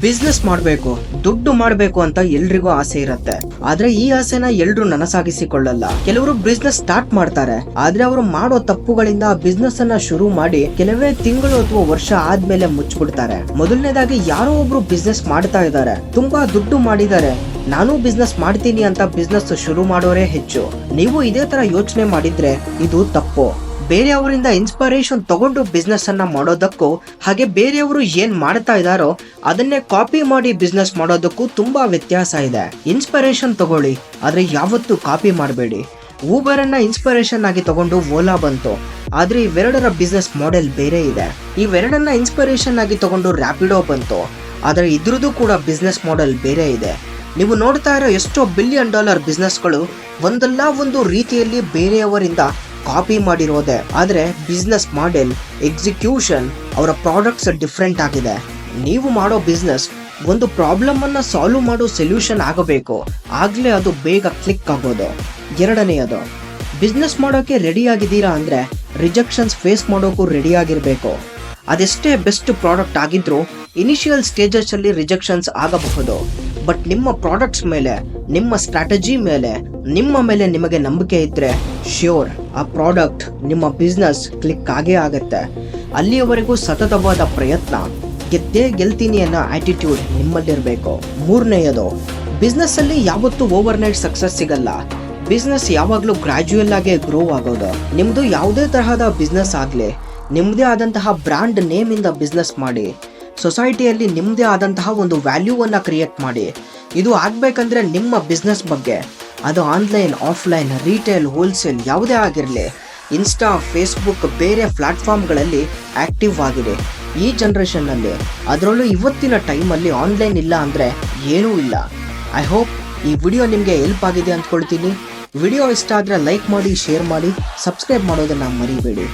Business ಮಾಡಬೇಕು, ದುಡ್ಡು ಮಾಡಬೇಕು ಅಂತ ಎಲ್ರಿಗೂ ಆಸೆ ಇರುತ್ತೆ. ಆದ್ರೆ ಈ ಆಸೆನ ಎಲ್ರು ನನಸಾಗಿಸಿಕೊಳ್ಳಲ್ಲ. ಕೆಲವರು ಬಿಸ್ನೆಸ್ ಸ್ಟಾರ್ಟ್ ಮಾಡ್ತಾರೆ, ಆದ್ರೆ ಅವರು ಮಾಡೋ ತಪ್ಪುಗಳಿಂದ ಆ ಬಿಸ್ನೆಸ್ ಅನ್ನ ಶುರು ಮಾಡಿ ಕೆಲವೇ ತಿಂಗಳು ಅಥವಾ ವರ್ಷ ಆದ್ಮೇಲೆ ಮುಚ್ಚಿಬಿಡ್ತಾರೆ. ಮೊದಲನೇದಾಗಿ ಯಾರೋ ಒಬ್ರು ಬಿಸ್ನೆಸ್ ಮಾಡ್ತಾ ಇದ್ದಾರೆ, ತುಂಬಾ ದುಡ್ಡು ಮಾಡಿದ್ದಾರೆ, ನಾನು ಬಿಸ್ನೆಸ್ ಮಾಡ್ತೀನಿ ಅಂತ ಬಿಸ್ನೆಸ್ ಶುರು ಮಾಡೋರೇ ಹೆಚ್ಚು. ನೀವು ಇದೇ ತರ ಯೋಚನೆ ಮಾಡಿದ್ರೆ ಇದು ತಪ್ಪು. ಬೇರೆಯವರಿಂದ ಇನ್ಸ್ಪಿರೇಷನ್ ತಗೊಂಡು ಬಿಸ್ನೆಸ್ ಅನ್ನ ಮಾಡೋದಕ್ಕೂ ಹಾಗೆ ಬೇರೆಯವರು ಏನ್ ಮಾಡ್ತಾ ಇದಾರೋ ಅದನ್ನೇ ಕಾಪಿ ಮಾಡಿ ಬಿಸ್ನೆಸ್ ಮಾಡೋದಕ್ಕೂ ತುಂಬಾ ವ್ಯತ್ಯಾಸ ಇದೆ. ಇನ್ಸ್ಪಿರೇಷನ್ ತಗೊಳ್ಳಿ, ಆದ್ರೆ ಯಾವತ್ತೂ ಕಾಪಿ ಮಾಡಬೇಡಿ. ಊಬರ್ ಅನ್ನ ಇನ್ಸ್ಪಿರೇಷನ್ ಆಗಿ ತಗೊಂಡು ಓಲಾ ಬಂತು, ಆದ್ರೆ ಇವೆರಡರ ಬಿಸ್ನೆಸ್ ಮಾಡೆಲ್ ಬೇರೆ ಇದೆ. ಇವೆರಡನ್ನ ಇನ್ಸ್ಪಿರೇಷನ್ ಆಗಿ ತಗೊಂಡು ರ್ಯಾಪಿಡೋ ಬಂತು, ಆದ್ರೆ ಇದ್ರದ್ದು ಕೂಡ ಬಿಸ್ನೆಸ್ ಮಾಡೆಲ್ ಬೇರೆ ಇದೆ. ನೀವು ನೋಡ್ತಾ ಇರೋ ಎಷ್ಟೋ $1 ಬಿಲಿಯನ್ ಬಿಸ್ನೆಸ್ಗಳು ಒಂದಲ್ಲ ಒಂದು ರೀತಿಯಲ್ಲಿ ಬೇರೆಯವರಿಂದ ಕಾಪಿ ಮಾಡಿರೋದೆ. ಆದ್ರೆ ಬಿಸ್ನೆಸ್ ಮಾಡೆಲ್, ಎಕ್ಸಿಕ್ಯೂಷನ್, ಅವರ ಪ್ರಾಡಕ್ಟ್ಸ್ ಡಿಫ್ರೆಂಟ್ ಆಗಿದೆ. ನೀವು ಮಾಡೋ ಬಿಸ್ನೆಸ್ ಒಂದು ಪ್ರಾಬ್ಲಮ್ ಅನ್ನ ಸಾಲ್ವ್ ಮಾಡೋ ಸೊಲ್ಯೂಷನ್ ಆಗಬೇಕು, ಆಗ್ಲೇ ಅದು ಬೇಗ ಕ್ಲಿಕ್ ಆಗೋದು. ಎರಡನೆಯದು, ಬಿಸ್ನೆಸ್ ಮಾಡೋಕೆ ರೆಡಿ ಆಗಿದ್ದೀರಾ ಅಂದ್ರೆ ರಿಜೆಕ್ಷನ್ಸ್ ಫೇಸ್ ಮಾಡೋಕ್ಕೂ ರೆಡಿ ಆಗಿರ್ಬೇಕು. ಅದೆಷ್ಟೇ ಬೆಸ್ಟ್ ಪ್ರಾಡಕ್ಟ್ ಆಗಿದ್ರು ಇನಿಷಿಯಲ್ ಸ್ಟೇಜಸ್ ಅಲ್ಲಿ ರಿಜೆಕ್ಷನ್ಸ್ ಆಗಬಹುದು. ಬಟ್ ನಿಮ್ಮ ಪ್ರಾಡಕ್ಟ್ಸ್ ಮೇಲೆ, ನಿಮ್ಮ ಸ್ಟ್ರಾಟಜಿ ಮೇಲೆ, ನಿಮ್ಮ ಮೇಲೆ ನಿಮಗೆ ನಂಬಿಕೆ ಇದ್ರೆ ಶ್ಯೂರ್ ಆ ಪ್ರಾಡಕ್ಟ್, ನಿಮ್ಮ ಬಿಸ್ನೆಸ್ ಕ್ಲಿಕ್ ಆಗೇ ಆಗತ್ತೆ. ಅಲ್ಲಿಯವರೆಗೂ ಸತತವಾದ ಪ್ರಯತ್ನ, ಗೆದ್ದೇ ಗೆಲ್ತೀನಿ ಅನ್ನೋ ಆಟಿಟ್ಯೂಡ್ ನಿಮ್ಮಲ್ಲಿರಬೇಕು. ಮೂರನೆಯದು, ಬಿಸ್ನೆಸ್ ಅಲ್ಲಿ ಯಾವತ್ತೂ ಓವರ್ ನೈಟ್ ಸಕ್ಸಸ್ ಸಿಗಲ್ಲ. ಬಿಸ್ನೆಸ್ ಯಾವಾಗಲೂ ಗ್ರಾಜುಯಲ್ ಆಗಿ ಗ್ರೋ ಆಗೋದು. ನಿಮ್ದು ಯಾವುದೇ ತರಹದ ಬಿಸ್ನೆಸ್ ಆಗಲಿ, ನಿಮ್ಮದೇ ಆದಂತಹ ಬ್ರ್ಯಾಂಡ್ ನೇಮ್ ಇಂದ ಬಿಸ್ನೆಸ್ ಮಾಡಿ, ಸೊಸೈಟಿಯಲ್ಲಿ ನಿಮ್ಮದೇ ಆದಂತಹ ಒಂದು ವ್ಯಾಲ್ಯೂವನ್ನು ಕ್ರಿಯೇಟ್ ಮಾಡಿ. ಇದು ಆಗಬೇಕಂದ್ರೆ ನಿಮ್ಮ ಬಿಸ್ನೆಸ್ ಬಗ್ಗೆ, ಅದು ಆನ್ಲೈನ್, ಆಫ್ಲೈನ್, ರಿಟೇಲ್, ಹೋಲ್ಸೇಲ್ ಯಾವುದೇ ಆಗಿರಲಿ, ಇನ್ಸ್ಟಾ, ಫೇಸ್ಬುಕ್, ಬೇರೆ ಪ್ಲಾಟ್ಫಾರ್ಮ್ಗಳಲ್ಲಿ ಆ್ಯಕ್ಟಿವ್ ಆಗಿದೆ ಈ ಜನ್ರೇಷನ್ನಲ್ಲಿ. ಅದರಲ್ಲೂ ಇವತ್ತಿನ ಟೈಮಲ್ಲಿ ಆನ್ಲೈನ್ ಇಲ್ಲ ಅಂದರೆ ಏನೂ ಇಲ್ಲ. ಐ ಹೋಪ್ ಈ ವಿಡಿಯೋ ನಿಮಗೆ ಹೆಲ್ಪ್ ಆಗಿದೆ ಅಂದ್ಕೊಳ್ತೀನಿ. ವಿಡಿಯೋ ಇಷ್ಟ ಆದರೆ ಲೈಕ್ ಮಾಡಿ, ಶೇರ್ ಮಾಡಿ, ಸಬ್ಸ್ಕ್ರೈಬ್ ಮಾಡೋದನ್ನು ಮರಿಬೇಡಿ.